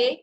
1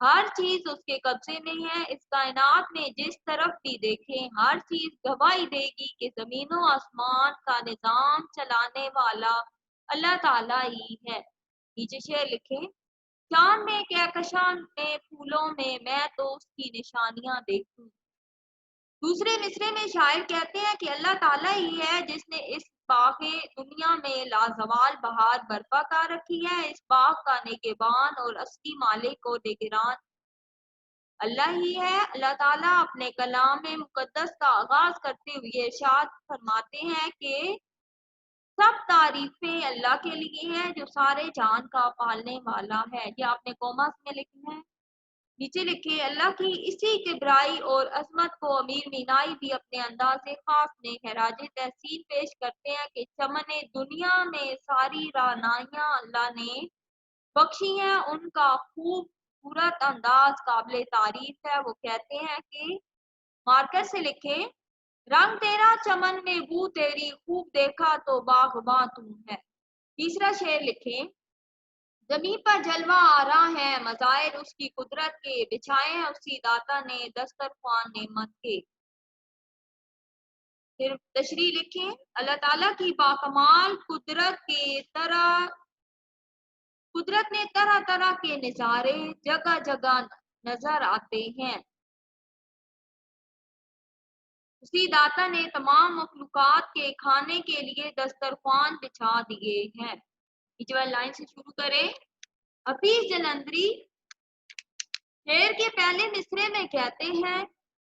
ہر چیز اس کے قبضے میں ہے، اس کائنات میں جس طرف بھی دیکھیں ہر چیز گواہی دے گی کہ زمین و آسمان کا نظام چلانے والا اللہ تعالیٰ ہی ہے۔ نیچے شعر لکھیں، چاند میں کہکشاں میں پھولوں میں تو اس کی نشانیاں دیکھوں۔ دوسرے مصرے میں شاعر کہتے ہیں کہ اللہ تعالیٰ ہی ہے جس نے اس باغ دنیا میں لازوال بہار برپا کر رکھی ہے۔ اس باغ کا نگہبان اور اصلی مالک و نگران اللہ ہی ہے۔ اللہ تعالیٰ اپنے کلام مقدس کا آغاز کرتے ہوئے ارشاد فرماتے ہیں کہ سب تعریفیں اللہ کے لیے ہیں جو سارے جان کا پالنے والا ہے۔ یہ آپ نے کوماس میں لکھنا ہے۔ نیچے لکھے، اللہ کی اسی کبرائی اور عظمت کو امیر مینائی بھی اپنے انداز خاص میں خراج تحسین پیش کرتے ہیں کہ چمن دنیا میں ساری رعنائیاں اللہ نے بخشی ہیں، ان کا خوبصورت انداز قابل تعریف ہے۔ وہ کہتے ہیں کہ مارکر سے لکھے، رنگ تیرا چمن میں بو تیری، خوب دیکھا تو باغباں تم ہے۔ تیسرا شعر لکھیں، زمین پر جلوہ آرا ہے مظاہر اس کی قدرت کے، بچھائے ہیں اسی داتا نے دسترخوان نعمت کے۔ پھر تشریح لکھیں، اللہ تعالیٰ کی باکمال قدرت نے طرح طرح کے نظارے جگہ جگہ نظر آتے ہیں۔ اسی داتا نے تمام مخلوقات کے کھانے کے لیے دسترخوان بچھا دیے ہیں۔ نیچے والی لائن سے شروع کریں۔ حفیظ جلندری شعر کے پہلے مصرے میں کہتے ہیں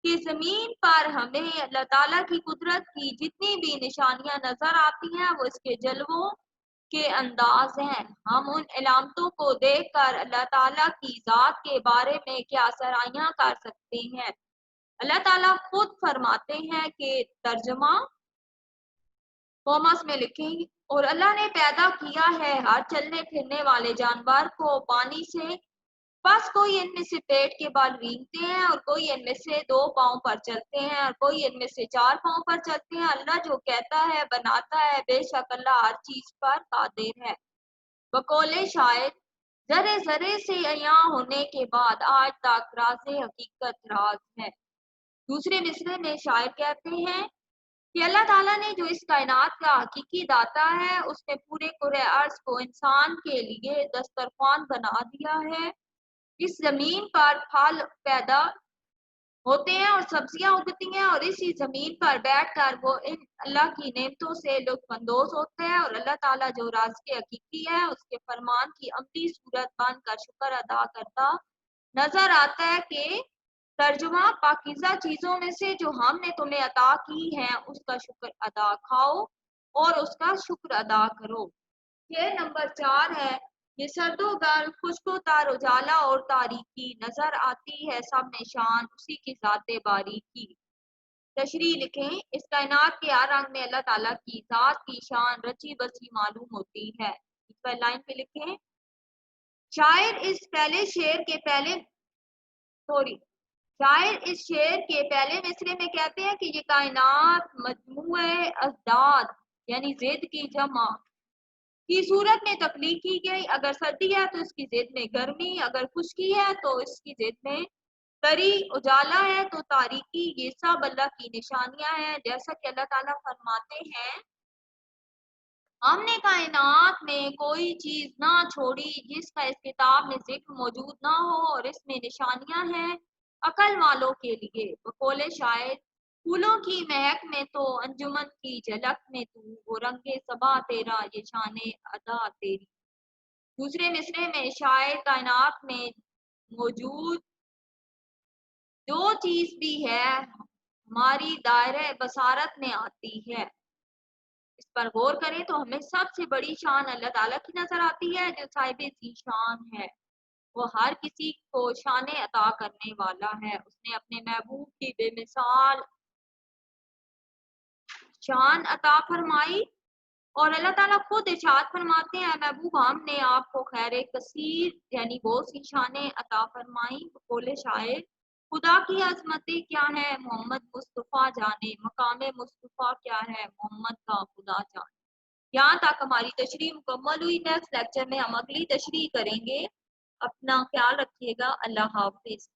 کہ زمین پر ہمیں اللہ تعالیٰ کی قدرت کی جتنی بھی نشانیاں نظر آتی ہیں وہ اس کے جلووں کے انداز ہیں۔ ہم ان علامتوں کو دیکھ کر اللہ تعالیٰ کی ذات کے بارے میں کیا سرائیاں کر سکتے ہیں۔ اللہ تعالیٰ خود فرماتے ہیں کہ ترجمہ کوماس میں لکھیں، اور اللہ نے پیدا کیا ہے ہر چلنے پھرنے والے جانور کو پانی سے، بس کوئی ان میں سے پیٹ کے بال رینگتے ہیں اور کوئی ان میں سے 2 پاؤں پر چلتے ہیں اور کوئی ان میں سے 4 پاؤں پر چلتے ہیں۔ اللہ جو کہتا ہے بناتا ہے، بے شک اللہ ہر چیز پر قادر ہے۔ بقول شاعر، ذرے ذرے سے عیاں ہونے کے بعد آج تک راز حقیقت راز ہے۔ دوسرے مصرے میں شاعر کہتے ہیں کہ اللہ تعالیٰ نے جو اس کائنات کا حقیقی داتا ہے اس نے پورے کرۂ ارض کو انسان کے لیے دسترخوان بنا دیا ہے۔ اس زمین پر پھل پیدا ہوتے ہیں اور سبزیاں اگتی ہیں اور اسی زمین پر بیٹھ کر وہ ان اللہ کی نعمتوں سے لطف اندوز ہوتے ہیں، اور اللہ تعالیٰ جو رازق حقیقی ہے اس کے فرمان کی عملی صورت بن کر شکر ادا کرتا نظر آتا ہے کہ ترجمہ، پاکیزہ چیزوں میں سے جو ہم نے تمہیں عطا کی ہیں اس کا شکر ادا کھاؤ اور اس کا شکر ادا کرو۔ یہ نمبر 4 ہے، یہ سرد و گرم، خشک و تر، اجالا اور تاریکی، نظر آتی ہے سب نشان اسی کی ذات باریکی۔ تشریح لکھیں، اس کائنات کے ہر رنگ میں اللہ تعالیٰ کی ذات کی شان رچی بسی معلوم ہوتی ہے۔ اس پر لائن پہ لکھیں، شاعر اس شعر کے پہلے مصرے میں کہتے ہیں کہ یہ کائنات مجموعہ ازداد یعنی زد کی جمع کی صورت میں تخلیق کی گئی۔ اگر سردی ہے تو اس کی ضد میں گرمی، اگر خشکی ہے تو اس کی ضد میں تری، اجالا ہے تو تاریکی، یہ سب اللہ کی نشانیاں ہیں۔ جیسا کہ اللہ تعالیٰ فرماتے ہیں، ہم نے کائنات میں کوئی چیز نہ چھوڑی جس کا اس کتاب میں ذکر موجود نہ ہو، اور اس میں نشانیاں ہیں عقل والوں کے لیے۔ بقول شاعر، پھولوں کی مہک میں تو، انجمن کی جھلک میں تو، وہ رنگ صبا تیرا، یہ شان ادا تیری۔ دوسرے مصرے میں شاعر کائنات میں موجود جو چیز بھی ہے ہماری دائرہ بصارت میں آتی ہے، اس پر غور کریں تو ہمیں سب سے بڑی شان اللہ تعالیٰ کی نظر آتی ہے جو صاحب ذی شان ہے۔ وہ ہر کسی کو شان عطا کرنے والا ہے۔ اس نے اپنے محبوب کی بے مثال شان عطا فرمائی، اور اللہ تعالیٰ خود ارشاد فرماتے ہیں، محبوب ہم نے آپ کو خیر کثیر یعنی بہت سی شانیں عطا فرمائی۔ بقول شاعر، خدا کی عظمتیں کیا ہے محمد مصطفیٰ جانے، مقام مصطفیٰ کیا ہے محمد کا خدا جانے۔ یہاں تک ہماری تشریح مکمل ہوئی۔ نیکسٹ لیکچر میں ہم اگلی تشریح کریں گے۔ اپنا خیال رکھیے گا. اللہ حافظ.